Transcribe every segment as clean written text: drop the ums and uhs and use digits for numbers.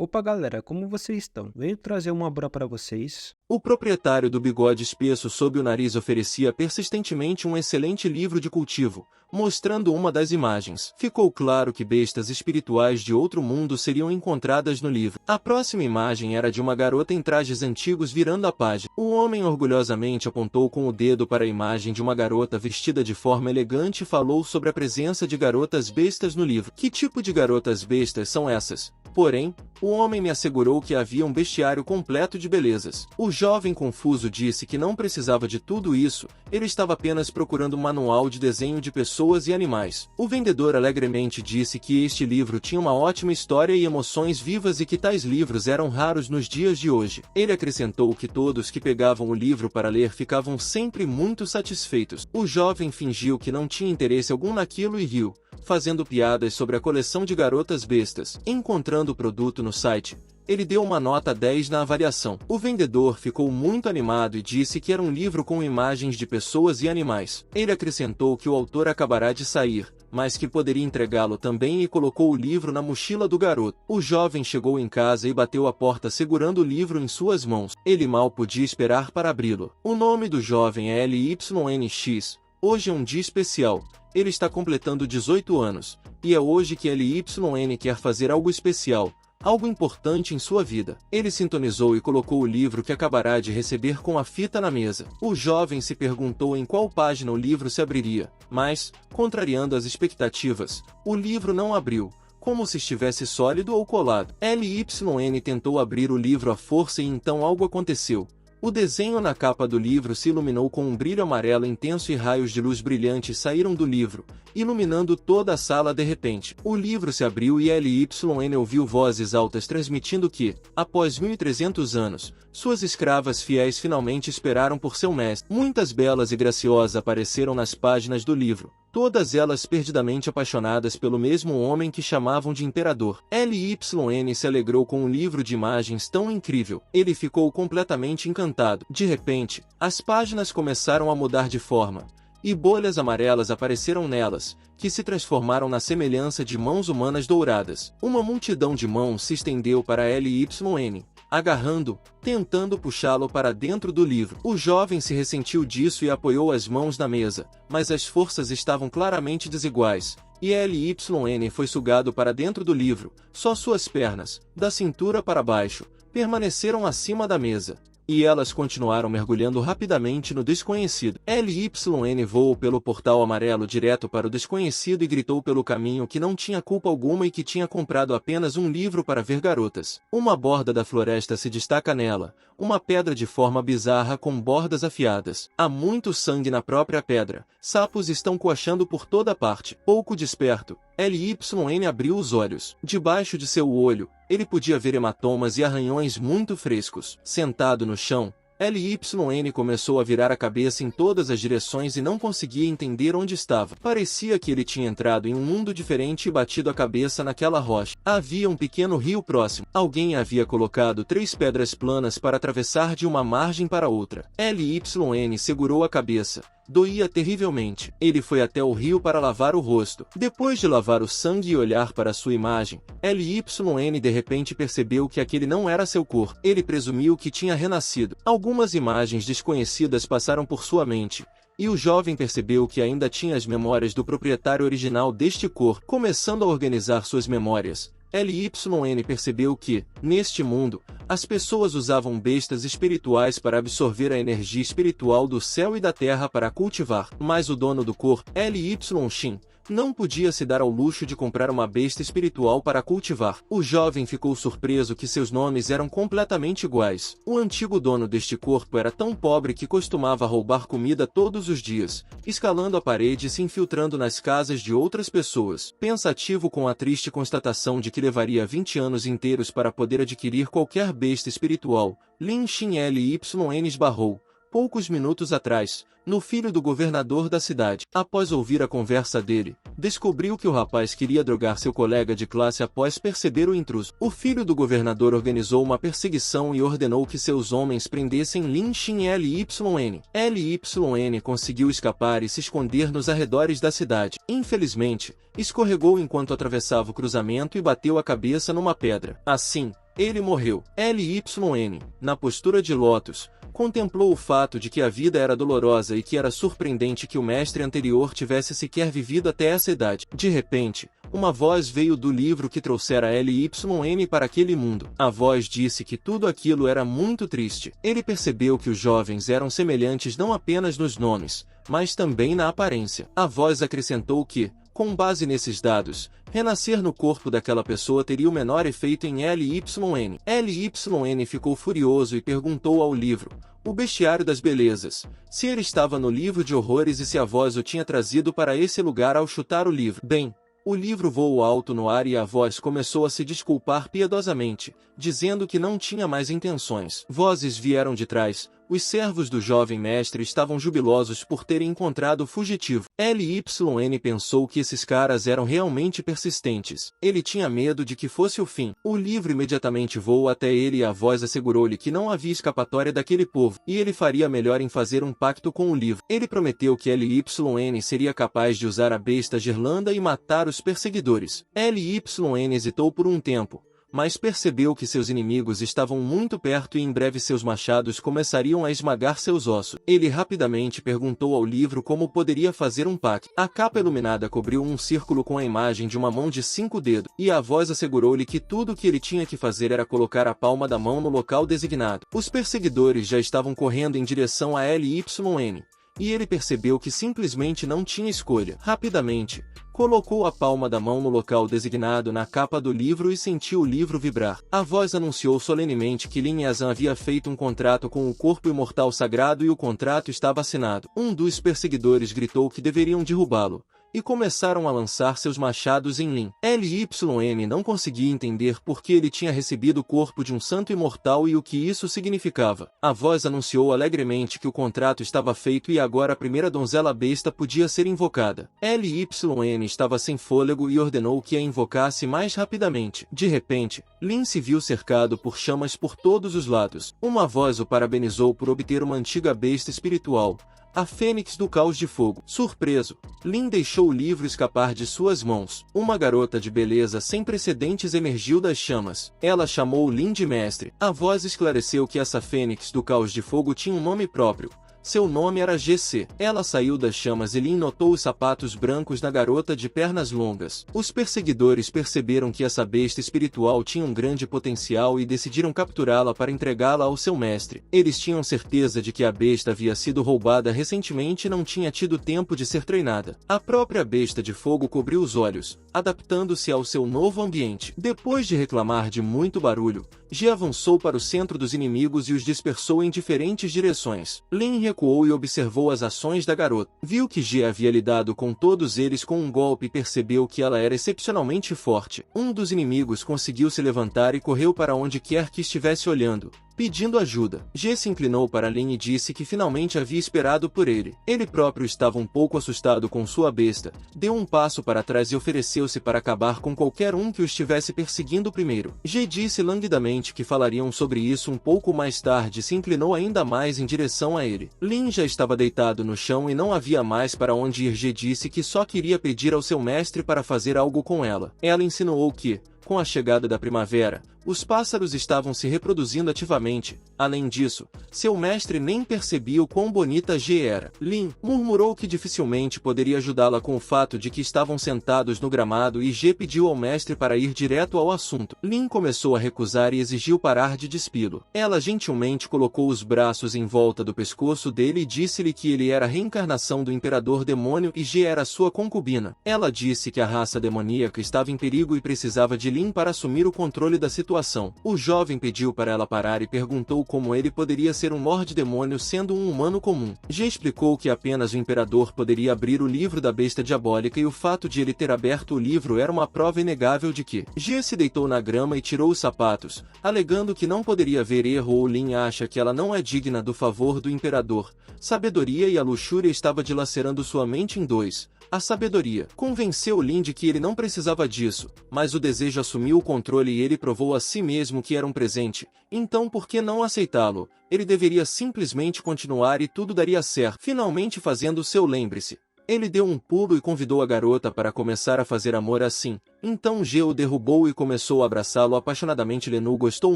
Opa galera, como vocês estão? Venho trazer uma obra para vocês. O proprietário do bigode espesso sob o nariz oferecia persistentemente um excelente livro de cultivo, mostrando uma das imagens. Ficou claro que bestas espirituais de outro mundo seriam encontradas no livro. A próxima imagem era de uma garota em trajes antigos virando a página. O homem orgulhosamente apontou com o dedo para a imagem de uma garota vestida de forma elegante e falou sobre a presença de garotas bestas no livro. Que tipo de garotas bestas são essas? Porém, o homem me assegurou que havia um bestiário completo de belezas. O jovem confuso disse que não precisava de tudo isso, ele estava apenas procurando um manual de desenho de pessoas e animais. O vendedor alegremente disse que este livro tinha uma ótima história e emoções vivas e que tais livros eram raros nos dias de hoje. Ele acrescentou que todos que pegavam o livro para ler ficavam sempre muito satisfeitos. O jovem fingiu que não tinha interesse algum naquilo e riu, fazendo piadas sobre a coleção de garotas bestas. Encontrando o produto no site, ele deu uma nota 10 na avaliação. O vendedor ficou muito animado e disse que era um livro com imagens de pessoas e animais. Ele acrescentou que o autor acabará de sair, mas que poderia entregá-lo também e colocou o livro na mochila do garoto. O jovem chegou em casa e bateu a porta segurando o livro em suas mãos. Ele mal podia esperar para abri-lo. O nome do jovem é LYNX. Hoje é um dia especial. Ele está completando 18 anos, e é hoje que LYN quer fazer algo especial, algo importante em sua vida. Ele sintonizou e colocou o livro que acabará de receber com a fita na mesa. O jovem se perguntou em qual página o livro se abriria, mas, contrariando as expectativas, o livro não abriu, como se estivesse sólido ou colado. LYN tentou abrir o livro à força e então algo aconteceu. O desenho na capa do livro se iluminou com um brilho amarelo intenso e raios de luz brilhante saíram do livro, iluminando toda a sala de repente. O livro se abriu e LYN ouviu vozes altas transmitindo que, após 1300 anos, suas escravas fiéis finalmente esperaram por seu mestre. Muitas belas e graciosas apareceram nas páginas do livro, todas elas perdidamente apaixonadas pelo mesmo homem que chamavam de imperador. LYN se alegrou com um livro de imagens tão incrível. Ele ficou completamente encantado. De repente, as páginas começaram a mudar de forma, e bolhas amarelas apareceram nelas, que se transformaram na semelhança de mãos humanas douradas. Uma multidão de mãos se estendeu para LYN, agarrando, tentando puxá-lo para dentro do livro. O jovem se ressentiu disso e apoiou as mãos na mesa, mas as forças estavam claramente desiguais, e LYN foi sugado para dentro do livro. Só suas pernas, da cintura para baixo, permaneceram acima da mesa, e elas continuaram mergulhando rapidamente no desconhecido. LYN voou pelo portal amarelo direto para o desconhecido e gritou pelo caminho que não tinha culpa alguma e que tinha comprado apenas um livro para ver garotas. Uma borda da floresta se destaca nela, uma pedra de forma bizarra com bordas afiadas. Há muito sangue na própria pedra, sapos estão coachando por toda parte. Pouco desperto, LYN abriu os olhos. Debaixo de seu olho, ele podia ver hematomas e arranhões muito frescos. Sentado no chão, LYN começou a virar a cabeça em todas as direções e não conseguia entender onde estava. Parecia que ele tinha entrado em um mundo diferente e batido a cabeça naquela rocha. Havia um pequeno rio próximo. Alguém havia colocado 3 pedras planas para atravessar de uma margem para outra. LYN segurou a cabeça. Doía terrivelmente. Ele foi até o rio para lavar o rosto. Depois de lavar o sangue e olhar para sua imagem, LYN de repente percebeu que aquele não era seu corpo. Ele presumiu que tinha renascido. Algumas imagens desconhecidas passaram por sua mente, e o jovem percebeu que ainda tinha as memórias do proprietário original deste corpo. Começando a organizar suas memórias, LYN percebeu que, neste mundo, as pessoas usavam bestas espirituais para absorver a energia espiritual do céu e da terra para cultivar. Mas o dono do corpo, LYN, não podia se dar ao luxo de comprar uma besta espiritual para cultivar. O jovem ficou surpreso que seus nomes eram completamente iguais. O antigo dono deste corpo era tão pobre que costumava roubar comida todos os dias, escalando a parede e se infiltrando nas casas de outras pessoas. Pensativo com a triste constatação de que levaria 20 anos inteiros para poder adquirir qualquer besta espiritual, Lin Xin LYN esbarrou, poucos minutos atrás, no filho do governador da cidade. Após ouvir a conversa dele, descobriu que o rapaz queria drogar seu colega de classe após perceber o intruso. O filho do governador organizou uma perseguição e ordenou que seus homens prendessem Lin Xin LYN. LYN conseguiu escapar e se esconder nos arredores da cidade. Infelizmente, escorregou enquanto atravessava o cruzamento e bateu a cabeça numa pedra. Assim, Ele morreu. Lyn, na postura de lótus, contemplou o fato de que a vida era dolorosa e que era surpreendente que o mestre anterior tivesse sequer vivido até essa idade. De repente, uma voz veio do livro que trouxera Lyn para aquele mundo. A voz disse que tudo aquilo era muito triste. Ele percebeu que os jovens eram semelhantes não apenas nos nomes, mas também na aparência. A voz acrescentou que, com base nesses dados, renascer no corpo daquela pessoa teria o menor efeito em Lyn. Lyn ficou furioso e perguntou ao livro, o Bestiário das Belezas, se ele estava no livro de horrores e se a voz o tinha trazido para esse lugar ao chutar o livro. Bem, o livro voou alto no ar e a voz começou a se desculpar piedosamente, dizendo que não tinha mais intenções. Vozes vieram de trás. Os servos do jovem mestre estavam jubilosos por terem encontrado o fugitivo. Lyn pensou que esses caras eram realmente persistentes. Ele tinha medo de que fosse o fim. O livro imediatamente voou até ele e a voz assegurou-lhe que não havia escapatória daquele povo, e ele faria melhor em fazer um pacto com o livro. Ele prometeu que Lyn seria capaz de usar a besta Gerlanda e matar os perseguidores. Lyn hesitou por um tempo, mas percebeu que seus inimigos estavam muito perto e em breve seus machados começariam a esmagar seus ossos. Ele rapidamente perguntou ao livro como poderia fazer um pacto. A capa iluminada cobriu um círculo com a imagem de uma mão de 5 dedos, e a voz assegurou-lhe que tudo o que ele tinha que fazer era colocar a palma da mão no local designado. Os perseguidores já estavam correndo em direção a Lyn, e ele percebeu que simplesmente não tinha escolha. Rapidamente, colocou a palma da mão no local designado na capa do livro e sentiu o livro vibrar. A voz anunciou solenemente que Lyn Yazan havia feito um contrato com o corpo imortal sagrado e o contrato estava assinado. Um dos perseguidores gritou que deveriam derrubá-lo, e começaram a lançar seus machados em Lyn. Lyn não conseguia entender por que ele tinha recebido o corpo de um santo imortal e o que isso significava. A voz anunciou alegremente que o contrato estava feito e agora a primeira donzela besta podia ser invocada. Lyn estava sem fôlego e ordenou que a invocasse mais rapidamente. De repente, Lyn se viu cercado por chamas por todos os lados. Uma voz o parabenizou por obter uma antiga besta espiritual, a Fênix do Caos de Fogo. Surpreso, Lyn deixou o livro escapar de suas mãos. Uma garota de beleza sem precedentes emergiu das chamas. Ela chamou Lyn de mestre. A voz esclareceu que essa Fênix do Caos de Fogo tinha um nome próprio. Seu nome era GC. Ela saiu das chamas e Lyn notou os sapatos brancos da garota de pernas longas. Os perseguidores perceberam que essa besta espiritual tinha um grande potencial e decidiram capturá-la para entregá-la ao seu mestre. Eles tinham certeza de que a besta havia sido roubada recentemente e não tinha tido tempo de ser treinada. A própria besta de fogo cobriu os olhos, adaptando-se ao seu novo ambiente. Depois de reclamar de muito barulho, G avançou para o centro dos inimigos e os dispersou em diferentes direções. Lyn recuou e observou as ações da garota. Viu que G havia lidado com todos eles com um golpe e percebeu que ela era excepcionalmente forte. Um dos inimigos conseguiu se levantar e correu para onde quer que estivesse olhando, pedindo ajuda. G se inclinou para Lyn e disse que finalmente havia esperado por ele. Ele próprio estava um pouco assustado com sua besta, deu um passo para trás e ofereceu-se para acabar com qualquer um que o estivesse perseguindo primeiro. G disse languidamente que falariam sobre isso um pouco mais tarde e se inclinou ainda mais em direção a ele. Lyn já estava deitado no chão e não havia mais para onde ir. G disse que só queria pedir ao seu mestre para fazer algo com ela. Ela insinuou que, com a chegada da primavera, os pássaros estavam se reproduzindo ativamente. Além disso, seu mestre nem percebia o quão bonita G era. Lyn murmurou que dificilmente poderia ajudá-la com o fato de que estavam sentados no gramado e G pediu ao mestre para ir direto ao assunto. Lyn começou a recusar e exigiu parar de despí-lo. Ela gentilmente colocou os braços em volta do pescoço dele e disse-lhe que ele era a reencarnação do Imperador Demônio e G era sua concubina. Ela disse que a raça demoníaca estava em perigo e precisava de Lyn para assumir o controle da situação. O jovem pediu para ela parar e perguntou como ele poderia ser um Lorde-Demônio sendo um humano comum. G explicou que apenas o Imperador poderia abrir o livro da besta diabólica e o fato de ele ter aberto o livro era uma prova inegável de que. G se deitou na grama e tirou os sapatos, alegando que não poderia ver erro ou Lyn acha que ela não é digna do favor do Imperador. Sabedoria e a luxúria estava dilacerando sua mente em dois. A sabedoria convenceu Lyn de que ele não precisava disso, mas o desejo assumiu o controle e ele provou a si mesmo que era um presente. Então por que não aceitá-lo? Ele deveria simplesmente continuar e tudo daria certo. Finalmente fazendo seu lembre-se. Ele deu um pulo e convidou a garota para começar a fazer amor assim. Então G o derrubou e começou a abraçá-lo apaixonadamente. Lenu gostou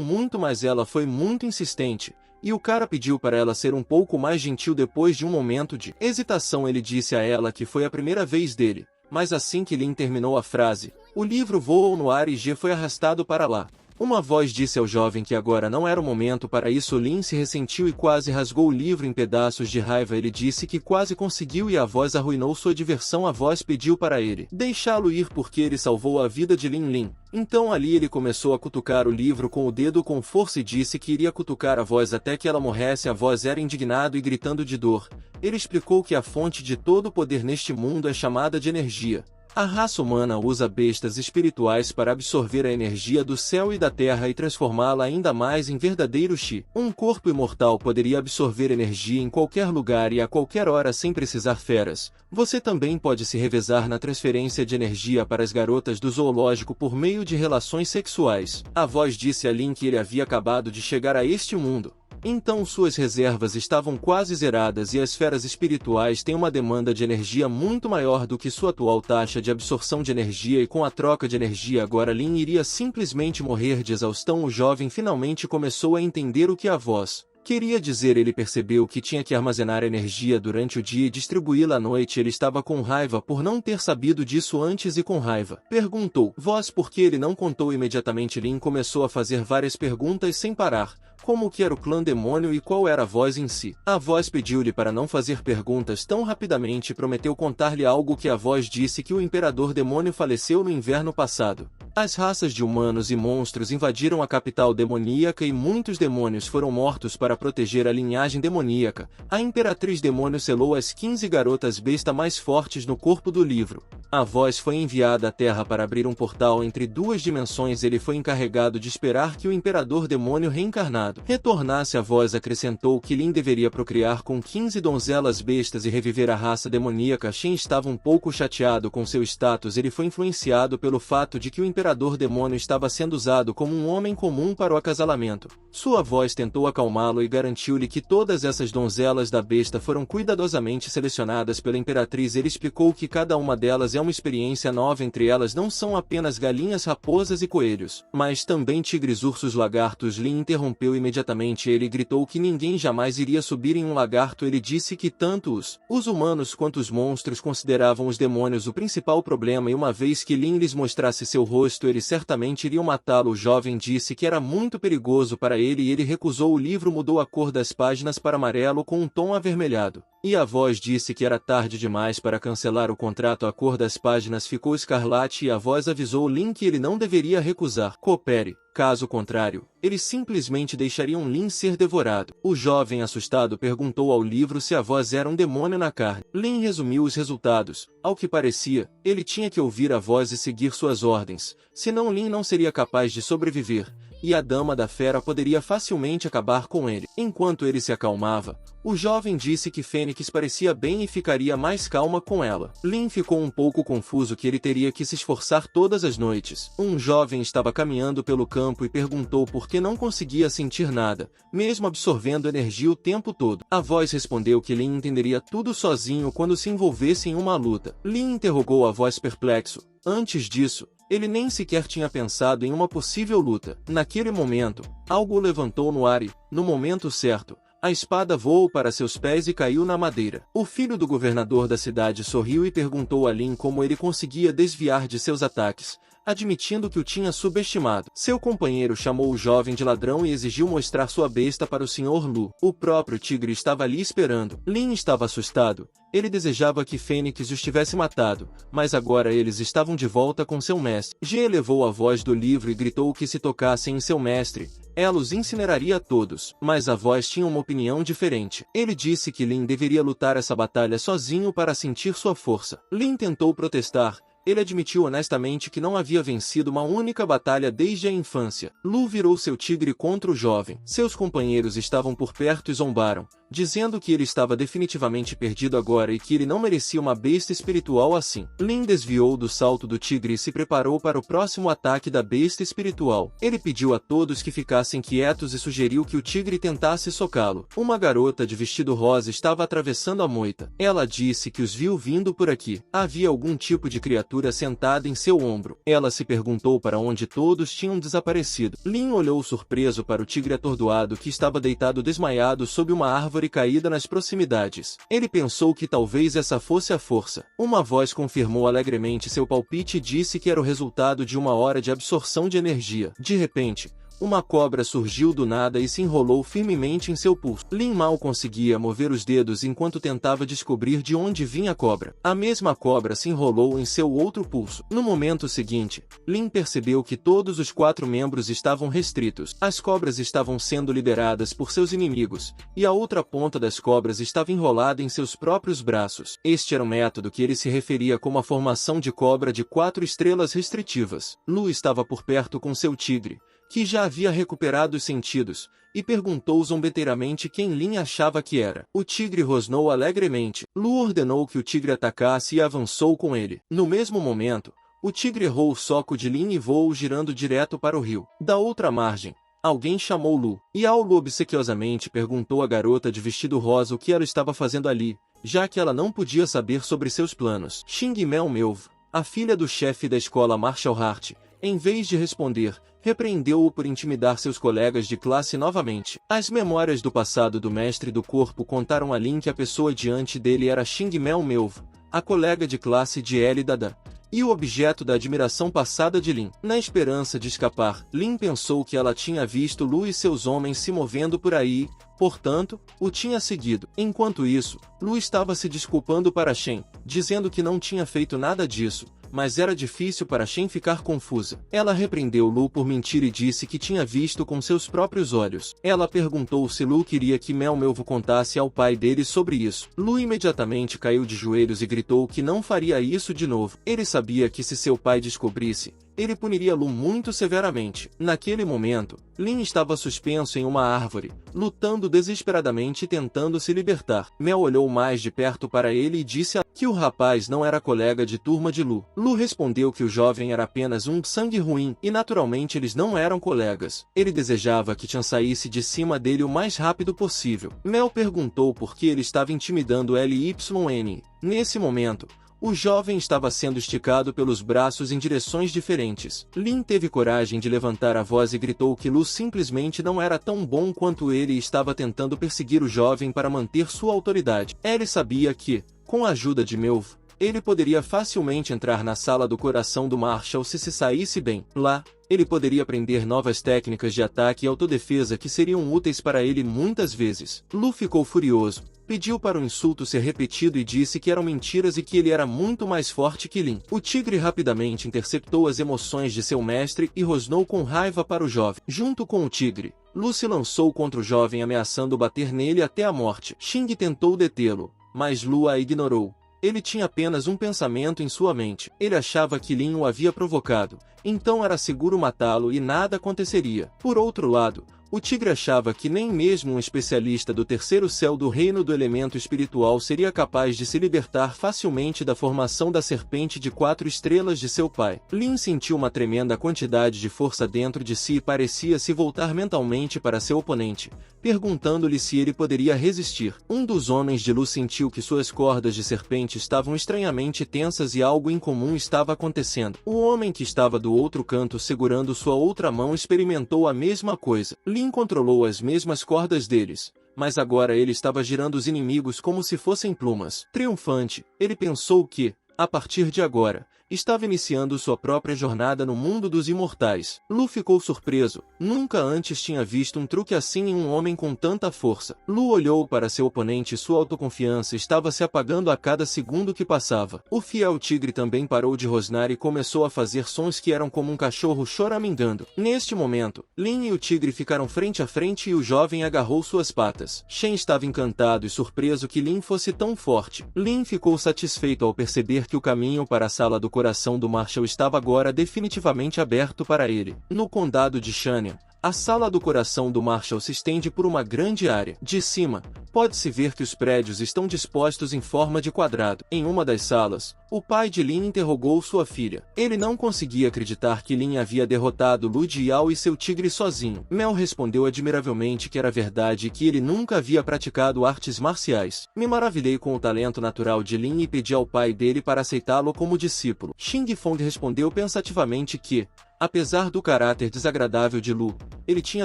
muito, mas ela foi muito insistente, e o cara pediu para ela ser um pouco mais gentil. Depois de um momento de hesitação, ele disse a ela que foi a primeira vez dele, mas assim que Lin terminou a frase, o livro voou no ar e G foi arrastado para lá. Uma voz disse ao jovem que agora não era o momento para isso. Lin se ressentiu e quase rasgou o livro em pedaços de raiva. Ele disse que quase conseguiu e a voz arruinou sua diversão. A voz pediu para ele deixá-lo ir porque ele salvou a vida de Lin Lin. Então ali ele começou a cutucar o livro com o dedo com força e disse que iria cutucar a voz até que ela morresse. A voz era indignado e gritando de dor. Ele explicou que a fonte de todo o poder neste mundo é chamada de energia. A raça humana usa bestas espirituais para absorver a energia do céu e da terra e transformá-la ainda mais em verdadeiro chi. Um corpo imortal poderia absorver energia em qualquer lugar e a qualquer hora sem precisar feras. Você também pode se revezar na transferência de energia para as garotas do zoológico por meio de relações sexuais. A voz disse a Lin que ele havia acabado de chegar a este mundo. Então suas reservas estavam quase zeradas e as feras espirituais têm uma demanda de energia muito maior do que sua atual taxa de absorção de energia, e com a troca de energia agora Lin iria simplesmente morrer de exaustão. O jovem finalmente começou a entender o que a voz queria dizer. Ele percebeu que tinha que armazenar energia durante o dia e distribuí-la à noite. Ele estava com raiva por não ter sabido disso antes e com raiva perguntou: voz, por que ele não contou imediatamente? Lin começou a fazer várias perguntas sem parar. Como que era o clã demônio e qual era a voz em si? A voz pediu-lhe para não fazer perguntas tão rapidamente e prometeu contar-lhe algo. Que a voz disse que o imperador demônio faleceu no inverno passado. As raças de humanos e monstros invadiram a capital demoníaca e muitos demônios foram mortos para proteger a linhagem demoníaca. A imperatriz demônio selou as 15 garotas besta mais fortes no corpo do livro. A voz foi enviada à Terra para abrir um portal entre duas dimensões. Ele foi encarregado de esperar que o imperador demônio reencarnado retornasse. A voz acrescentou que Lin deveria procriar com 15 donzelas bestas e reviver a raça demoníaca. Shen estava um pouco chateado com seu status. Ele foi influenciado pelo fato de que o imperador demônio estava sendo usado como um homem comum para o acasalamento. Sua voz tentou acalmá-lo e garantiu-lhe que todas essas donzelas da besta foram cuidadosamente selecionadas pela imperatriz. Ele explicou que cada uma delas é uma experiência nova. Entre elas não são apenas galinhas, raposas e coelhos, mas também tigres, ursos, lagartos. Lin interrompeu imediatamente. Ele gritou que ninguém jamais iria subir em um lagarto. Ele disse que tanto os humanos quanto os monstros consideravam os demônios o principal problema, e uma vez que Lin lhes mostrasse seu rosto, eles certamente iriam matá-lo. O jovem disse que era muito perigoso para ele e ele recusou. O livro mudou a cor das páginas para amarelo com um tom avermelhado. E a voz disse que era tarde demais para cancelar o contrato. A cor das páginas ficou escarlate e a voz avisou Lin que ele não deveria recusar. Coopere. Caso contrário, eles simplesmente deixariam Lin ser devorado. O jovem assustado perguntou ao livro se a voz era um demônio na carne. Lin resumiu os resultados. Ao que parecia, ele tinha que ouvir a voz e seguir suas ordens, senão Lin não seria capaz de sobreviver, e a Dama da Fera poderia facilmente acabar com ele. Enquanto ele se acalmava, o jovem disse que Fênix parecia bem e ficaria mais calma com ela. Lin ficou um pouco confuso que ele teria que se esforçar todas as noites. Um jovem estava caminhando pelo campo e perguntou por que não conseguia sentir nada, mesmo absorvendo energia o tempo todo. A voz respondeu que Lin entenderia tudo sozinho quando se envolvesse em uma luta. Lin interrogou a voz perplexo. Antes disso, ele nem sequer tinha pensado em uma possível luta. Naquele momento, algo o levantou no ar e, no momento certo, a espada voou para seus pés e caiu na madeira. O filho do governador da cidade sorriu e perguntou a Lin como ele conseguia desviar de seus ataques, admitindo que o tinha subestimado. Seu companheiro chamou o jovem de ladrão e exigiu mostrar sua besta para o Sr. Lu. O próprio tigre estava ali esperando. Lin estava assustado. Ele desejava que Fênix os tivesse matado, mas agora eles estavam de volta com seu mestre. G elevou a voz do livro e gritou que se tocassem em seu mestre, ela os incineraria a todos. Mas a voz tinha uma opinião diferente. Ele disse que Lin deveria lutar essa batalha sozinho para sentir sua força. Lin tentou protestar. Ele admitiu honestamente que não havia vencido uma única batalha desde a infância. Lu virou seu tigre contra o jovem. Seus companheiros estavam por perto e zombaram, dizendo que ele estava definitivamente perdido agora e que ele não merecia uma besta espiritual assim. Lin desviou do salto do tigre e se preparou para o próximo ataque da besta espiritual. Ele pediu a todos que ficassem quietos e sugeriu que o tigre tentasse socá-lo. Uma garota de vestido rosa estava atravessando a moita. Ela disse que os viu vindo por aqui. Havia algum tipo de criatura sentada em seu ombro. Ela se perguntou para onde todos tinham desaparecido. Lin olhou surpreso para o tigre atordoado que estava deitado desmaiado sob uma árvore caída nas proximidades. Ele pensou que talvez essa fosse a força. Uma voz confirmou alegremente seu palpite e disse que era o resultado de uma hora de absorção de energia. De repente, uma cobra surgiu do nada e se enrolou firmemente em seu pulso. Lin mal conseguia mover os dedos enquanto tentava descobrir de onde vinha a cobra. A mesma cobra se enrolou em seu outro pulso. No momento seguinte, Lin percebeu que todos os 4 membros estavam restritos. As cobras estavam sendo lideradas por seus inimigos, e a outra ponta das cobras estava enrolada em seus próprios braços. Este era o método que ele se referia como a formação de cobra de 4 estrelas restritivas. Lu estava por perto com seu tigre, que já havia recuperado os sentidos, e perguntou zombeteiramente quem Lin achava que era. O tigre rosnou alegremente. Lu ordenou que o tigre atacasse e avançou com ele. No mesmo momento, o tigre errou o soco de Lin e voou girando direto para o rio. Da outra margem, alguém chamou Lu, e ao Lu obsequiosamente perguntou à garota de vestido rosa o que ela estava fazendo ali, já que ela não podia saber sobre seus planos. Xing Mel Melv, a filha do chefe da escola Marshall Hart, em vez de responder, repreendeu-o por intimidar seus colegas de classe novamente. As memórias do passado do mestre do corpo contaram a Lin que a pessoa diante dele era Xing Mel Melv, a colega de classe de L Dada, e o objeto da admiração passada de Lin. Na esperança de escapar, Lin pensou que ela tinha visto Lu e seus homens se movendo por aí, portanto, o tinha seguido. Enquanto isso, Lu estava se desculpando para Shen, dizendo que não tinha feito nada disso, mas era difícil para Shen ficar confusa. Ela repreendeu Lu por mentir e disse que tinha visto com seus próprios olhos. Ela perguntou se Lu queria que Mel Melvo contasse ao pai dele sobre isso. Lu imediatamente caiu de joelhos e gritou que não faria isso de novo. Ele sabia que se seu pai descobrisse, ele puniria Lu muito severamente. Naquele momento, Lin estava suspenso em uma árvore, lutando desesperadamente e tentando se libertar. Mel olhou mais de perto para ele e disse que o rapaz não era colega de turma de Lu. Lu respondeu que o jovem era apenas um sangue ruim, e naturalmente eles não eram colegas. Ele desejava que Chan saísse de cima dele o mais rápido possível. Mel perguntou por que ele estava intimidando Lyn. Nesse momento, o jovem estava sendo esticado pelos braços em direções diferentes. Lin teve coragem de levantar a voz e gritou que Lu simplesmente não era tão bom quanto ele e estava tentando perseguir o jovem para manter sua autoridade. Ele sabia que, com a ajuda de Melv, ele poderia facilmente entrar na sala do coração do Marshall se saísse bem. Lá, ele poderia aprender novas técnicas de ataque e autodefesa que seriam úteis para ele muitas vezes. Lu ficou furioso, pediu para o insulto ser repetido e disse que eram mentiras e que ele era muito mais forte que Lin. O tigre rapidamente interceptou as emoções de seu mestre e rosnou com raiva para o jovem. Junto com o tigre, Lu se lançou contra o jovem ameaçando bater nele até a morte. Xing tentou detê-lo, mas Lu a ignorou. Ele tinha apenas um pensamento em sua mente. Ele achava que Lin o havia provocado, então era seguro matá-lo e nada aconteceria. Por outro lado, o tigre achava que nem mesmo um especialista do terceiro céu do reino do elemento espiritual seria capaz de se libertar facilmente da formação da serpente de 4 estrelas de seu pai. Lin sentiu uma tremenda quantidade de força dentro de si e parecia se voltar mentalmente para seu oponente, perguntando-lhe se ele poderia resistir. Um dos homens de Lu sentiu que suas cordas de serpente estavam estranhamente tensas e algo incomum estava acontecendo. O homem que estava do outro canto segurando sua outra mão experimentou a mesma coisa. Lin controlou as mesmas cordas deles, mas agora ele estava girando os inimigos como se fossem plumas. Triunfante, ele pensou que, a partir de agora, estava iniciando sua própria jornada no mundo dos imortais. Lu ficou surpreso. Nunca antes tinha visto um truque assim em um homem com tanta força. Lu olhou para seu oponente e sua autoconfiança estava se apagando a cada segundo que passava. O fiel tigre também parou de rosnar e começou a fazer sons que eram como um cachorro choramingando. Neste momento, Lin e o tigre ficaram frente a frente e o jovem agarrou suas patas. Shen estava encantado e surpreso que Lin fosse tão forte. Lin ficou satisfeito ao perceber que o caminho para a sala do coração do Marshall estava agora definitivamente aberto para ele. No condado de Shania, a sala do coração do Marshall se estende por uma grande área. De cima, pode-se ver que os prédios estão dispostos em forma de quadrado. Em uma das salas, o pai de Lin interrogou sua filha. Ele não conseguia acreditar que Lin havia derrotado Lu Jiao e seu tigre sozinho. Mel respondeu admiravelmente que era verdade e que ele nunca havia praticado artes marciais. Me maravilhei com o talento natural de Lin e pedi ao pai dele para aceitá-lo como discípulo. Xing Fong respondeu pensativamente que, apesar do caráter desagradável de Lu, ele tinha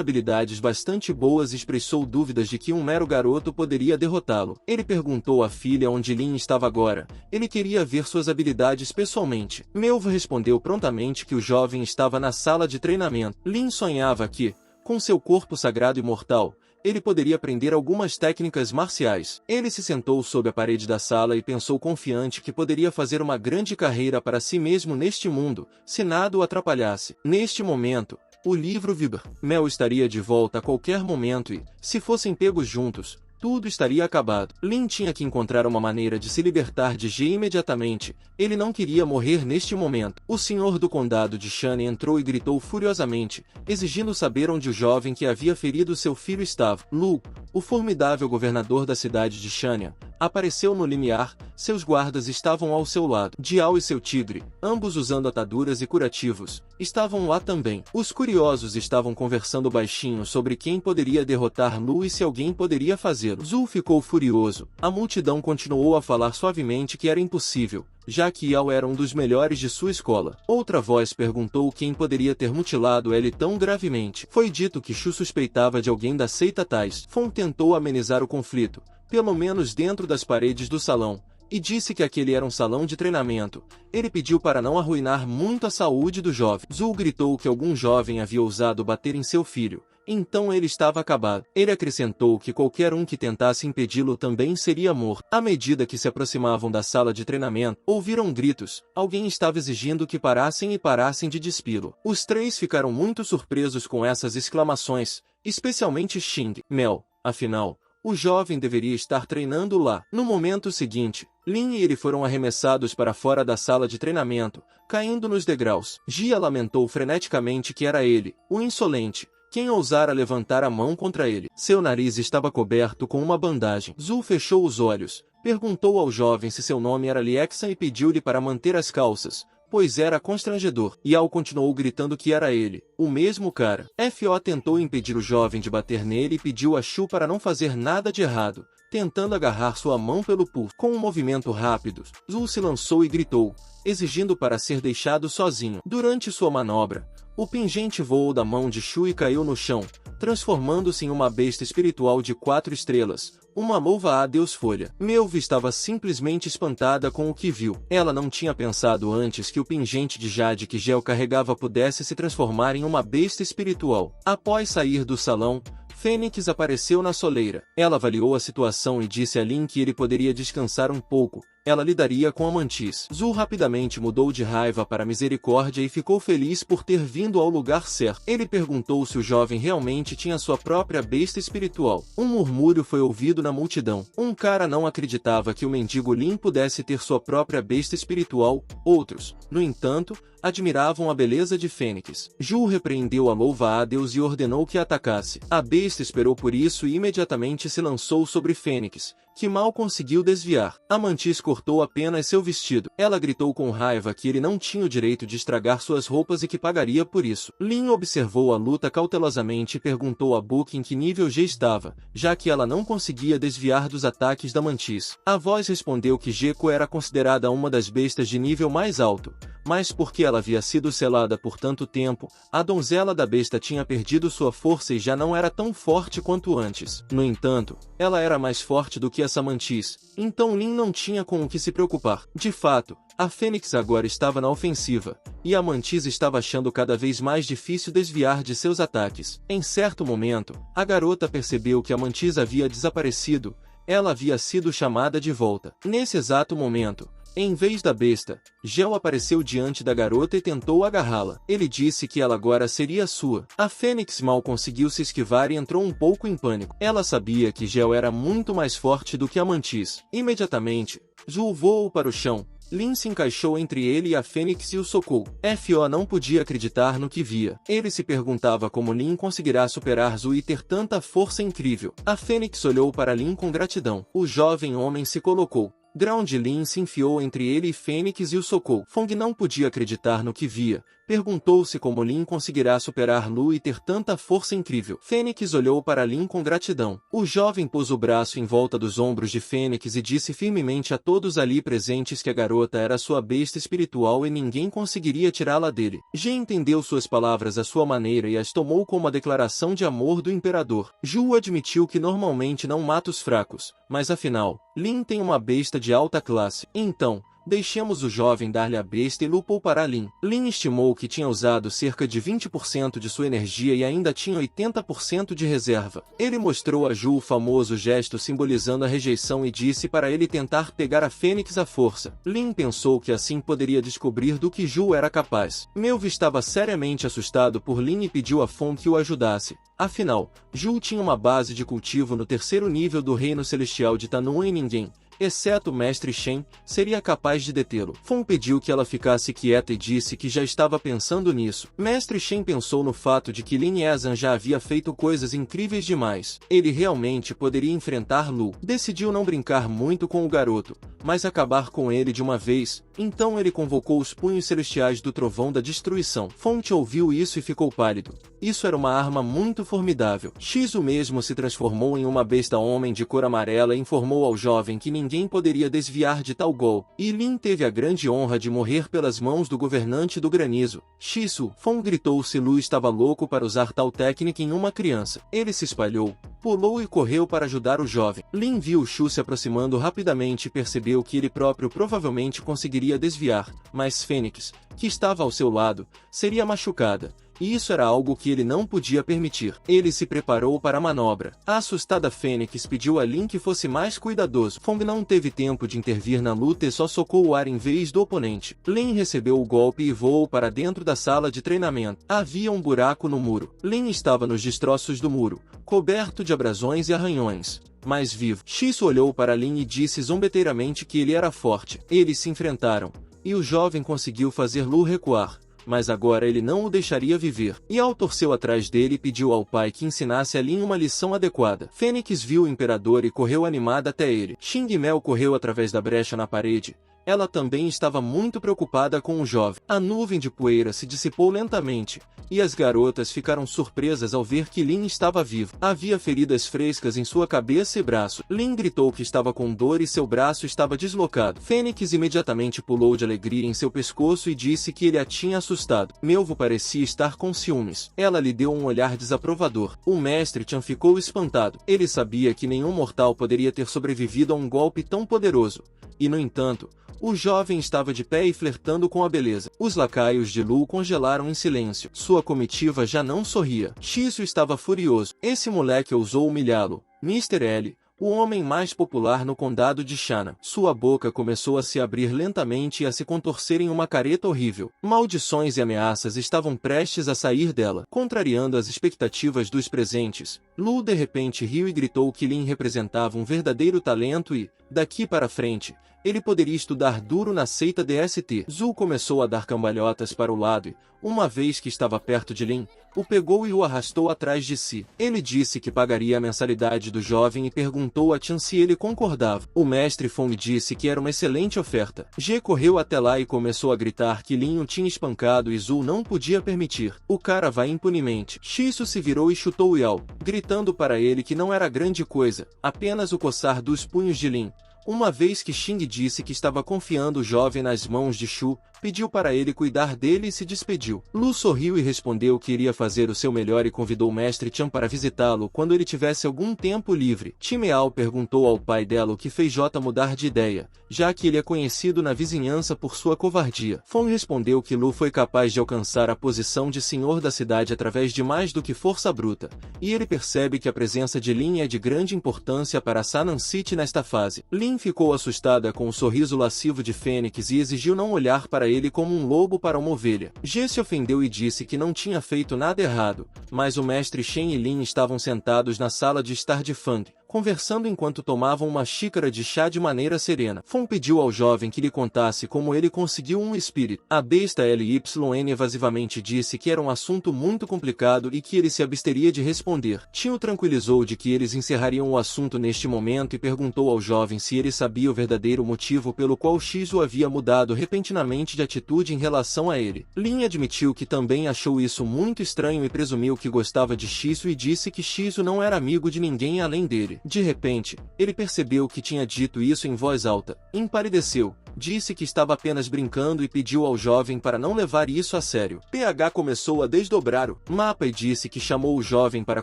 habilidades bastante boas e expressou dúvidas de que um mero garoto poderia derrotá-lo. Ele perguntou à filha onde Lin estava agora. Ele queria ver suas habilidades pessoalmente. Melva respondeu prontamente que o jovem estava na sala de treinamento. Lin sonhava que, com seu corpo sagrado e mortal, ele poderia aprender algumas técnicas marciais. Ele se sentou sob a parede da sala e pensou confiante que poderia fazer uma grande carreira para si mesmo neste mundo, se nada o atrapalhasse. Neste momento, o livro vibra. Mel estaria de volta a qualquer momento e, se fossem pegos juntos, tudo estaria acabado. Lin tinha que encontrar uma maneira de se libertar de G imediatamente. Ele não queria morrer neste momento. O senhor do condado de Shania entrou e gritou furiosamente, exigindo saber onde o jovem que havia ferido seu filho estava. Lu, o formidável governador da cidade de Shania, apareceu no limiar. Seus guardas estavam ao seu lado. Jiao e seu tigre, ambos usando ataduras e curativos, estavam lá também. Os curiosos estavam conversando baixinho sobre quem poderia derrotar Lu e se alguém poderia fazê-lo. Zhu ficou furioso. A multidão continuou a falar suavemente que era impossível, já que Yao era um dos melhores de sua escola. Outra voz perguntou quem poderia ter mutilado ele tão gravemente. Foi dito que Shu suspeitava de alguém da seita Tais. Fong tentou amenizar o conflito, pelo menos dentro das paredes do salão, e disse que aquele era um salão de treinamento. Ele pediu para não arruinar muito a saúde do jovem. Zhu gritou que algum jovem havia ousado bater em seu filho, então ele estava acabado. Ele acrescentou que qualquer um que tentasse impedi-lo também seria morto. À medida que se aproximavam da sala de treinamento, ouviram gritos. Alguém estava exigindo que parassem de despilo. Os três ficaram muito surpresos com essas exclamações, especialmente Xing. Mel, afinal, o jovem deveria estar treinando lá. No momento seguinte, Lin e ele foram arremessados para fora da sala de treinamento, caindo nos degraus. Jia lamentou freneticamente que era ele, o insolente, quem ousara levantar a mão contra ele. Seu nariz estava coberto com uma bandagem. Zhu fechou os olhos, perguntou ao jovem se seu nome era Liexan e pediu-lhe para manter as calças, pois era constrangedor. Yao continuou gritando que era ele, o mesmo cara. Fo tentou impedir o jovem de bater nele e pediu a Shu para não fazer nada de errado, tentando agarrar sua mão pelo pulso. Com um movimento rápido, Zhu se lançou e gritou, exigindo para ser deixado sozinho. Durante sua manobra, o pingente voou da mão de Shu e caiu no chão, transformando-se em uma besta espiritual de 4 estrelas, uma louva a Deus folha. Melva estava simplesmente espantada com o que viu. Ela não tinha pensado antes que o pingente de jade que Gel carregava pudesse se transformar em uma besta espiritual. Após sair do salão, Fênix apareceu na soleira. Ela avaliou a situação e disse a Lin que ele poderia descansar um pouco. Ela lidaria com a mantis. Zhu rapidamente mudou de raiva para misericórdia e ficou feliz por ter vindo ao lugar certo. Ele perguntou se o jovem realmente tinha sua própria besta espiritual. Um murmúrio foi ouvido na multidão. Um cara não acreditava que o mendigo Lin pudesse ter sua própria besta espiritual. Outros, no entanto, admiravam a beleza de Fênix. Zhu repreendeu a louva a Deus e ordenou que a atacasse. A besta esperou por isso e imediatamente se lançou sobre Fênix, que mal conseguiu desviar. A mantis cortou apenas seu vestido. Ela gritou com raiva que ele não tinha o direito de estragar suas roupas e que pagaria por isso. Lin observou a luta cautelosamente e perguntou a Book em que nível G estava, já que ela não conseguia desviar dos ataques da mantis. A voz respondeu que Gecko era considerada uma das bestas de nível mais alto, mas porque ela havia sido selada por tanto tempo, a donzela da besta tinha perdido sua força e já não era tão forte quanto antes. No entanto, ela era mais forte do que essa mantis, então Lin não tinha com o que se preocupar. De fato, a Fênix agora estava na ofensiva, e a mantis estava achando cada vez mais difícil desviar de seus ataques. Em certo momento, a garota percebeu que a mantis havia desaparecido. Ela havia sido chamada de volta. Nesse exato momento, em vez da besta, Gel apareceu diante da garota e tentou agarrá-la. Ele disse que ela agora seria sua. A Fênix mal conseguiu se esquivar e entrou um pouco em pânico. Ela sabia que Gel era muito mais forte do que a mantis. Imediatamente, Zhu voou para o chão, Lin se encaixou entre ele e a Fênix e o socou. Fo não podia acreditar no que via. Ele se perguntava como Lin conseguirá superar Zhu e ter tanta força incrível. A Fênix olhou para Lin com gratidão. O jovem homem se colocou. Ground Lin se enfiou entre ele e Fênix e o socou. Fong não podia acreditar no que via. Perguntou-se como Lin conseguirá superar Lu e ter tanta força incrível. Fênix olhou para Lin com gratidão. O jovem pôs o braço em volta dos ombros de Fênix e disse firmemente a todos ali presentes que a garota era sua besta espiritual e ninguém conseguiria tirá-la dele. Ge entendeu suas palavras à sua maneira e as tomou como a declaração de amor do imperador. Zhu admitiu que normalmente não mata os fracos, mas afinal, Lin tem uma besta de alta classe. Então, deixemos o jovem dar-lhe a besta e Lu poupará Lin. Lin estimou que tinha usado cerca de 20% de sua energia e ainda tinha 80% de reserva. Ele mostrou a Zhu o famoso gesto simbolizando a rejeição e disse para ele tentar pegar a Fênix à força. Lin pensou que assim poderia descobrir do que Zhu era capaz. Melv estava seriamente assustado por Lin e pediu a Fong que o ajudasse. Afinal, Zhu tinha uma base de cultivo no 3º nível do Reino Celestial de Tanun e ninguém, exceto o Mestre Shen, seria capaz de detê-lo. Fong pediu que ela ficasse quieta e disse que já estava pensando nisso. Mestre Shen pensou no fato de que Lin Yazan já havia feito coisas incríveis demais. Ele realmente poderia enfrentar Lu. Decidiu não brincar muito com o garoto, mas acabar com ele de uma vez. Então ele convocou os punhos celestiais do Trovão da Destruição. Fong ouviu isso e ficou pálido. Isso era uma arma muito formidável. Shizu mesmo se transformou em uma besta homem de cor amarela e informou ao jovem que ninguém poderia desviar de tal golpe. E Lin teve a grande honra de morrer pelas mãos do governante do granizo. Shizu, Fong gritou se Lu estava louco para usar tal técnica em uma criança. Ele se espalhou, pulou e correu para ajudar o jovem. Lin viu Shu se aproximando rapidamente e percebeu que ele próprio provavelmente conseguiria desviar, mas Fênix, que estava ao seu lado, seria machucada. E isso era algo que ele não podia permitir. Ele se preparou para a manobra. A assustada Fênix pediu a Lin que fosse mais cuidadoso. Fong não teve tempo de intervir na luta e só socou o ar em vez do oponente. Lin recebeu o golpe e voou para dentro da sala de treinamento. Havia um buraco no muro. Lin estava nos destroços do muro, coberto de abrasões e arranhões, mas vivo. Shizu olhou para Lin e disse zombeteiramente que ele era forte. Eles se enfrentaram, e o jovem conseguiu fazer Lu recuar. Mas agora ele não o deixaria viver. Yao torceu atrás dele e pediu ao pai que ensinasse a Lin uma lição adequada. Fênix viu o imperador e correu animada até ele. Xing Mel correu através da brecha na parede. Ela também estava muito preocupada com o jovem. A nuvem de poeira se dissipou lentamente, e as garotas ficaram surpresas ao ver que Lin estava vivo. Havia feridas frescas em sua cabeça e braço. Lin gritou que estava com dor e seu braço estava deslocado. Fênix imediatamente pulou de alegria em seu pescoço e disse que ele a tinha assustado. Melvo parecia estar com ciúmes. Ela lhe deu um olhar desaprovador. O mestre Chan ficou espantado. Ele sabia que nenhum mortal poderia ter sobrevivido a um golpe tão poderoso. E, no entanto, o jovem estava de pé e flertando com a beleza. Os lacaios de Lu congelaram em silêncio. Sua comitiva já não sorria. Shizu estava furioso. Esse moleque ousou humilhá-lo. Mr. L, o homem mais popular no condado de Shana. Sua boca começou a se abrir lentamente e a se contorcer em uma careta horrível. Maldições e ameaças estavam prestes a sair dela, contrariando as expectativas dos presentes. Lu de repente riu e gritou que Lin representava um verdadeiro talento e, daqui para frente, ele poderia estudar duro na seita DST. Zhu começou a dar cambalhotas para o lado e, uma vez que estava perto de Lin, o pegou e o arrastou atrás de si. Ele disse que pagaria a mensalidade do jovem e perguntou a Chan se ele concordava. O mestre Fong disse que era uma excelente oferta. Ge correu até lá e começou a gritar que Lin o tinha espancado e Zhu não podia permitir. O cara vai impunemente. Shizu se virou e chutou Yao, gritando para ele que não era grande coisa, apenas o coçar dos punhos de Lin. Uma vez que Xing disse que estava confiando o jovem nas mãos de Shu, pediu para ele cuidar dele e se despediu. Lu sorriu e respondeu que iria fazer o seu melhor e convidou o mestre Chan para visitá-lo quando ele tivesse algum tempo livre. Timeal perguntou ao pai dela o que fez Jota mudar de ideia, já que ele é conhecido na vizinhança por sua covardia. Fong respondeu que Lu foi capaz de alcançar a posição de senhor da cidade através de mais do que força bruta, e ele percebe que a presença de Lin é de grande importância para Sanan City nesta fase. Lin ficou assustada com o sorriso lascivo de Fênix e exigiu não olhar para ele como um lobo para uma ovelha. Ge se ofendeu e disse que não tinha feito nada errado, mas o mestre Shen e Lin estavam sentados na sala de estar de Fang, conversando enquanto tomavam uma xícara de chá de maneira serena. Fon pediu ao jovem que lhe contasse como ele conseguiu um espírito. A besta Lyn evasivamente disse que era um assunto muito complicado e que ele se absteria de responder. Tim o tranquilizou de que eles encerrariam o assunto neste momento e perguntou ao jovem se ele sabia o verdadeiro motivo pelo qual X o havia mudado repentinamente de atitude em relação a ele. Lyn admitiu que também achou isso muito estranho e presumiu que gostava de X e disse que X não era amigo de ninguém além dele. De repente, ele percebeu que tinha dito isso em voz alta. Empalideceu, disse que estava apenas brincando e pediu ao jovem para não levar isso a sério. PH começou a desdobrar o mapa e disse que chamou o jovem para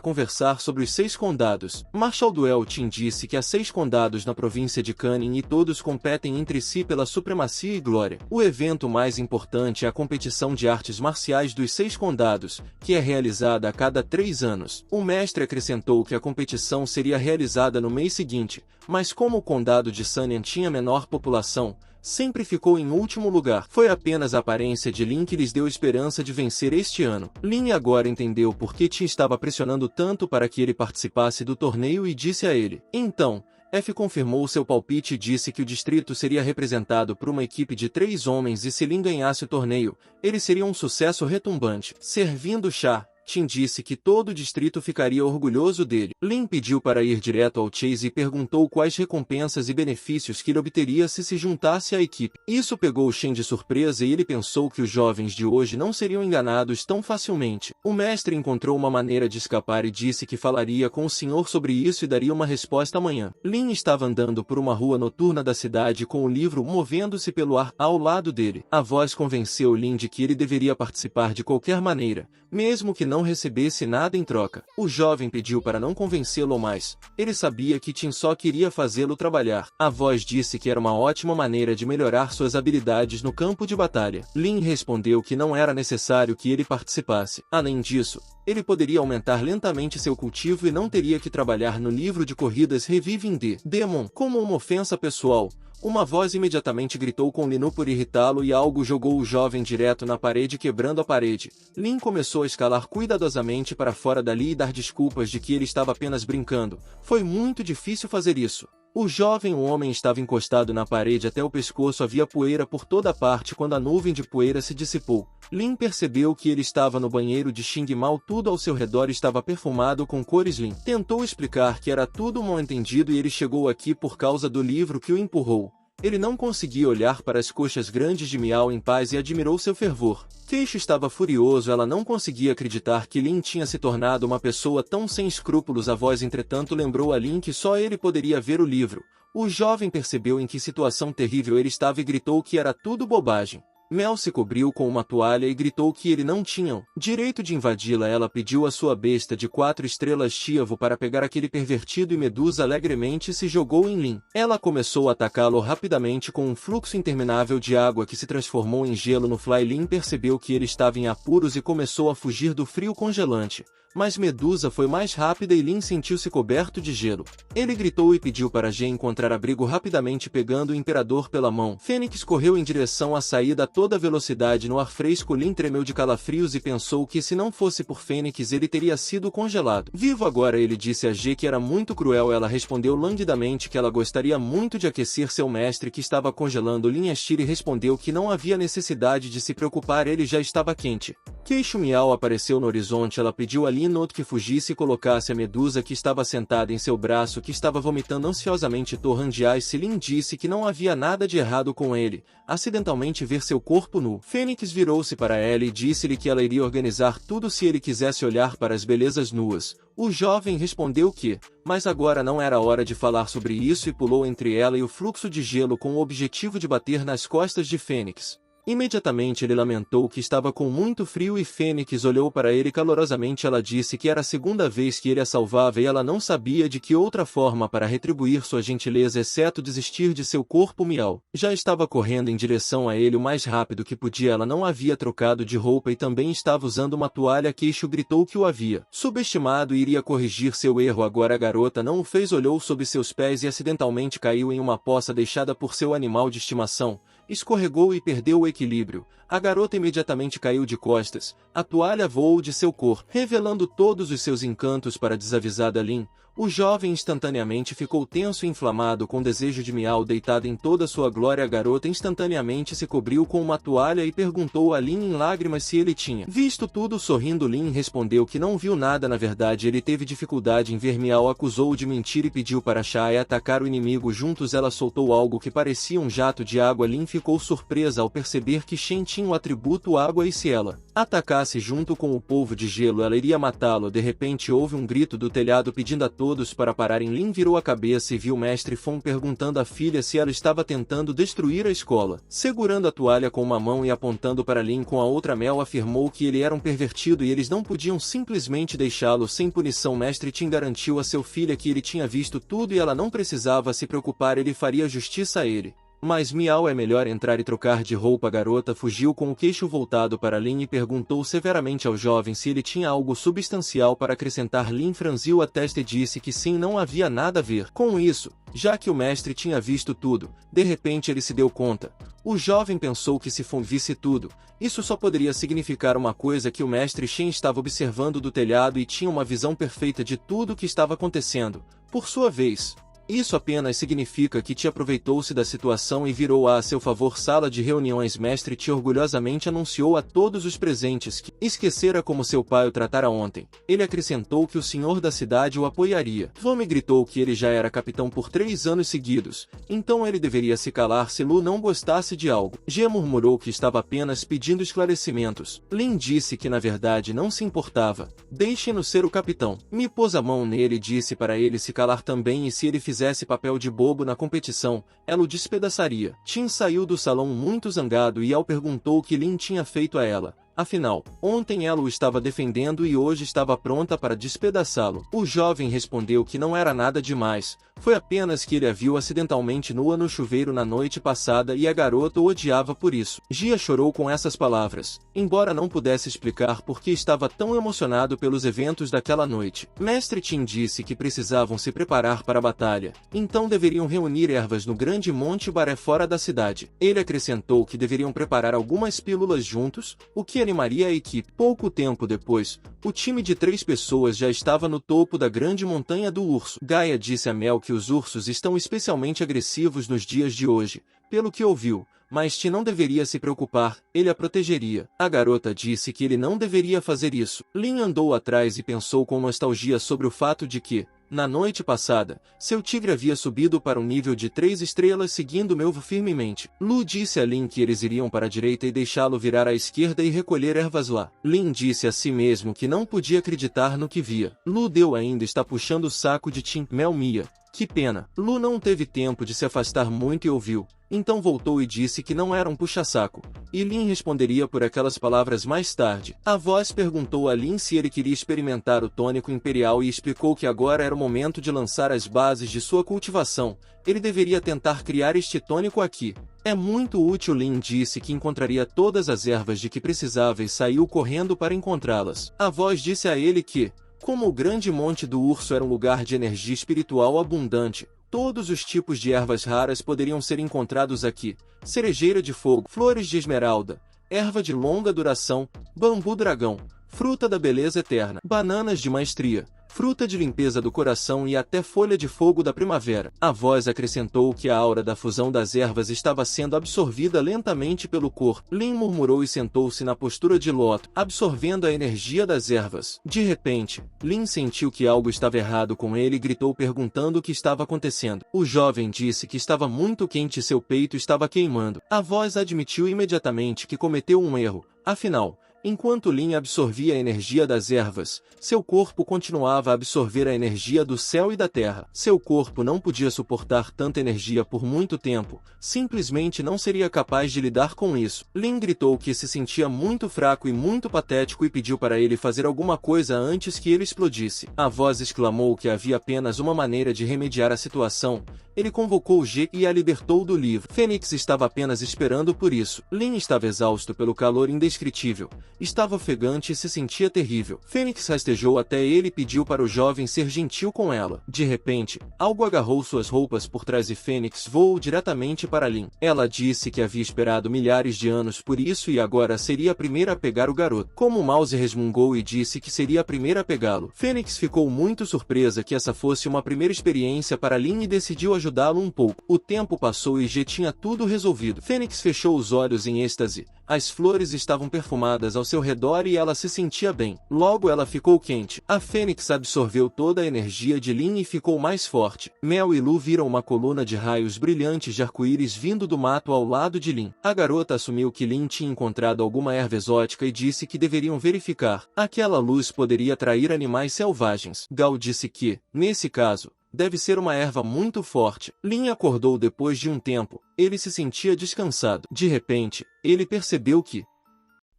conversar sobre os 6 condados. Marshal Dueltin disse que há 6 condados na província de Canning e todos competem entre si pela supremacia e glória. O evento mais importante é a competição de artes marciais dos 6 condados, que é realizada a cada 3 anos. O mestre acrescentou que a competição seria realizada no mês seguinte, mas como o condado de Sunyan tinha menor população, sempre ficou em último lugar. Foi apenas a aparência de Lyn que lhes deu esperança de vencer este ano. Lyn agora entendeu por que Ti estava pressionando tanto para que ele participasse do torneio e disse a ele. Então, F confirmou seu palpite e disse que o distrito seria representado por uma equipe de 3 homens e se Lyn ganhasse o torneio, ele seria um sucesso retumbante. Servindo chá, Tim disse que todo o distrito ficaria orgulhoso dele. Lyn pediu para ir direto ao Chase e perguntou quais recompensas e benefícios que ele obteria se juntasse à equipe. Isso pegou Shen de surpresa e ele pensou que os jovens de hoje não seriam enganados tão facilmente. O mestre encontrou uma maneira de escapar e disse que falaria com o senhor sobre isso e daria uma resposta amanhã. Lyn estava andando por uma rua noturna da cidade com o livro movendo-se pelo ar ao lado dele. A voz convenceu Lyn de que ele deveria participar de qualquer maneira, mesmo que não recebesse nada em troca. O jovem pediu para não convencê-lo mais. Ele sabia que Tim só queria fazê-lo trabalhar. A voz disse que era uma ótima maneira de melhorar suas habilidades no campo de batalha. Lyn respondeu que não era necessário que ele participasse. Além disso, ele poderia aumentar lentamente seu cultivo e não teria que trabalhar no livro de corridas Reviving the Demon. Como uma ofensa pessoal, uma voz imediatamente gritou com Lyn por irritá-lo e algo jogou o jovem direto na parede, quebrando a parede. Lyn começou a escalar cuidadosamente para fora dali e dar desculpas de que ele estava apenas brincando. Foi muito difícil fazer isso. O jovem homem estava encostado na parede até o pescoço, havia poeira por toda parte quando a nuvem de poeira se dissipou. Lyn percebeu que ele estava no banheiro de Xing Mao, tudo ao seu redor estava perfumado com cores. Lyn tentou explicar que era tudo mal entendido e ele chegou aqui por causa do livro que o empurrou. Ele não conseguia olhar para as coxas grandes de Miao em paz e admirou seu fervor. Queixo estava furioso, ela não conseguia acreditar que Lyn tinha se tornado uma pessoa tão sem escrúpulos. A voz entretanto lembrou a Lyn que só ele poderia ver o livro. O jovem percebeu em que situação terrível ele estava e gritou que era tudo bobagem. Mel se cobriu com uma toalha e gritou que ele não tinha direito de invadi-la. Ela pediu a sua besta de 4 estrelas Chiavo para pegar aquele pervertido e Medusa alegremente se jogou em Lyn. Ela começou a atacá-lo rapidamente com um fluxo interminável de água que se transformou em gelo no Fly. Lyn percebeu que ele estava em apuros e começou a fugir do frio congelante. Mas Medusa foi mais rápida e Lyn sentiu-se coberto de gelo. Ele gritou e pediu para G encontrar abrigo rapidamente, pegando o Imperador pela mão. Fênix correu em direção à saída a toda velocidade no ar fresco. Lyn tremeu de calafrios e pensou que se não fosse por Fênix ele teria sido congelado. Vivo agora, ele disse a G que era muito cruel. Ela respondeu languidamente que ela gostaria muito de aquecer seu mestre que estava congelando. Lyn Ashiri respondeu que não havia necessidade de se preocupar, ele já estava quente. Queixo Miau apareceu no horizonte. Ela pediu a Lyn que fugisse e colocasse a Medusa que estava sentada em seu braço, que estava vomitando ansiosamente torrandiais. Se Lyn disse que não havia nada de errado com ele, acidentalmente ver seu corpo nu. Fênix virou-se para ela e disse-lhe que ela iria organizar tudo se ele quisesse olhar para as belezas nuas. O jovem respondeu que, mas agora não era hora de falar sobre isso, e pulou entre ela e o fluxo de gelo com o objetivo de bater nas costas de Fênix. Imediatamente ele lamentou que estava com muito frio e Fênix olhou para ele calorosamente. Ela disse que era a segunda vez que ele a salvava e ela não sabia de que outra forma para retribuir sua gentileza exceto desistir de seu corpo. Miau já estava correndo em direção a ele o mais rápido que podia. Ela não havia trocado de roupa e também estava usando uma toalha. Queixo gritou que o havia subestimado e iria corrigir seu erro. Agora a garota não o fez, olhou sob seus pés e acidentalmente caiu em uma poça deixada por seu animal de estimação. Escorregou e perdeu o equilíbrio. A garota imediatamente caiu de costas, a toalha voou de seu corpo, revelando todos os seus encantos para a desavisada Lin. O jovem instantaneamente ficou tenso e inflamado com desejo de Miao deitada em toda sua glória. A garota instantaneamente se cobriu com uma toalha e perguntou a Lin em lágrimas se ele tinha visto tudo. Sorrindo, Lin respondeu que não viu nada. Na verdade, ele teve dificuldade em ver. Miao acusou-o de mentir e pediu para Shai atacar o inimigo. Juntos ela soltou algo que parecia um jato de água. Lin ficou surpresa ao perceber que Shen tinha o atributo água e se ela atacasse junto com o polvo de gelo, ela iria matá-lo. De repente houve um grito do telhado pedindo a todos para pararem. Lin virou a cabeça e viu Mestre Fong perguntando à filha se ela estava tentando destruir a escola. Segurando a toalha com uma mão e apontando para Lin com a outra, Mel afirmou que ele era um pervertido e eles não podiam simplesmente deixá-lo sem punição. Mestre Tin garantiu a seu filha que ele tinha visto tudo e ela não precisava se preocupar, ele faria justiça a ele. Mas Miao, é melhor entrar e trocar de roupa. A garota fugiu com o queixo voltado para Lin e perguntou severamente ao jovem se ele tinha algo substancial para acrescentar. Lin franziu a testa e disse que sim, não havia nada a ver com isso, já que o mestre tinha visto tudo. De repente ele se deu conta. O jovem pensou que se Fong visse tudo, isso só poderia significar uma coisa, que o mestre Shen estava observando do telhado e tinha uma visão perfeita de tudo o que estava acontecendo. Por sua vez, isso apenas significa que Ti aproveitou-se da situação e virou-a a seu favor. Sala de reuniões. Mestre Ti orgulhosamente anunciou a todos os presentes que esquecera como seu pai o tratara ontem. Ele acrescentou que o senhor da cidade o apoiaria. Fome gritou que ele já era capitão por 3 anos seguidos, então ele deveria se calar se Lu não gostasse de algo. G murmurou que estava apenas pedindo esclarecimentos. Lin disse que na verdade não se importava. Deixe-no ser o capitão. Mi pôs a mão nele e disse para ele se calar também, e se ele fizesse papel de bobo na competição, ela o despedaçaria. Tin saiu do salão muito zangado e Yao perguntou o que Lin tinha feito a ela. Afinal, ontem ela o estava defendendo e hoje estava pronta para despedaçá-lo. O jovem respondeu que não era nada demais, foi apenas que ele a viu acidentalmente nua no chuveiro na noite passada e a garota o odiava por isso. Jia chorou com essas palavras, embora não pudesse explicar por que estava tão emocionado pelos eventos daquela noite. Mestre Tin disse que precisavam se preparar para a batalha, então deveriam reunir ervas no grande monte Baré fora da cidade. Ele acrescentou que deveriam preparar algumas pílulas juntos, o que animaria a equipe. Pouco tempo depois, o time de 3 pessoas já estava no topo da grande montanha do urso. Gaia disse a Mel que os ursos estão especialmente agressivos nos dias de hoje, pelo que ouviu, mas Ti não deveria se preocupar, ele a protegeria. A garota disse que ele não deveria fazer isso. Lin andou atrás e pensou com nostalgia sobre o fato de que, na noite passada, seu tigre havia subido para um nível de 3 estrelas seguindo Melvo firmemente. Lu disse a Lin que eles iriam para a direita e deixá-lo virar à esquerda e recolher ervas lá. Lin disse a si mesmo que não podia acreditar no que via. Lu deu ainda está puxando o saco de Tin. Mel Mia. Que pena. Lu não teve tempo de se afastar muito e ouviu. Então voltou e disse que não era um puxa-saco. E Lin responderia por aquelas palavras mais tarde. A voz perguntou a Lin se ele queria experimentar o tônico imperial e explicou que agora era o momento de lançar as bases de sua cultivação. Ele deveria tentar criar este tônico aqui. É muito útil. Lin disse que encontraria todas as ervas de que precisava e saiu correndo para encontrá-las. A voz disse a ele que, como o grande monte do urso era um lugar de energia espiritual abundante, todos os tipos de ervas raras poderiam ser encontrados aqui: cerejeira de fogo, flores de esmeralda, erva de longa duração, bambu dragão, fruta da beleza eterna, bananas de maestria, fruta de limpeza do coração e até folha de fogo da primavera. A voz acrescentou que a aura da fusão das ervas estava sendo absorvida lentamente pelo corpo. Lin murmurou e sentou-se na postura de lótus, absorvendo a energia das ervas. De repente, Lin sentiu que algo estava errado com ele e gritou perguntando o que estava acontecendo. O jovem disse que estava muito quente e seu peito estava queimando. A voz admitiu imediatamente que cometeu um erro. Afinal, enquanto Lin absorvia a energia das ervas, seu corpo continuava a absorver a energia do céu e da terra. Seu corpo não podia suportar tanta energia por muito tempo, simplesmente não seria capaz de lidar com isso. Lin gritou que se sentia muito fraco e muito patético e pediu para ele fazer alguma coisa antes que ele explodisse. A voz exclamou que havia apenas uma maneira de remediar a situação. Ele convocou G e a libertou do livro. Fênix estava apenas esperando por isso. Lin estava exausto pelo calor indescritível. Estava ofegante e se sentia terrível. Fênix rastejou até ele e pediu para o jovem ser gentil com ela. De repente, algo agarrou suas roupas por trás e Fênix voou diretamente para Lin. Ela disse que havia esperado milhares de anos por isso e agora seria a primeira a pegar o garoto. Como Mouse resmungou e disse que seria a primeira a pegá-lo, Fênix ficou muito surpresa que essa fosse uma primeira experiência para Lin e decidiu ajudá-lo um pouco. O tempo passou e já tinha tudo resolvido. Fênix fechou os olhos em êxtase. As flores estavam perfumadas ao seu redor e ela se sentia bem. Logo ela ficou quente. A Fênix absorveu toda a energia de Lin e ficou mais forte. Mel e Lu viram uma coluna de raios brilhantes de arco-íris vindo do mato ao lado de Lin. A garota assumiu que Lin tinha encontrado alguma erva exótica e disse que deveriam verificar. Aquela luz poderia atrair animais selvagens. Gal disse que, nesse caso, deve ser uma erva muito forte. Lin acordou depois de um tempo. Ele se sentia descansado. De repente, ele percebeu que...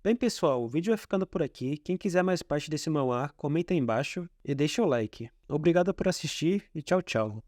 Bem, pessoal, o vídeo vai ficando por aqui. Quem quiser mais parte desse manhwa, comenta aí embaixo e deixa o like. Obrigado por assistir e tchau, tchau.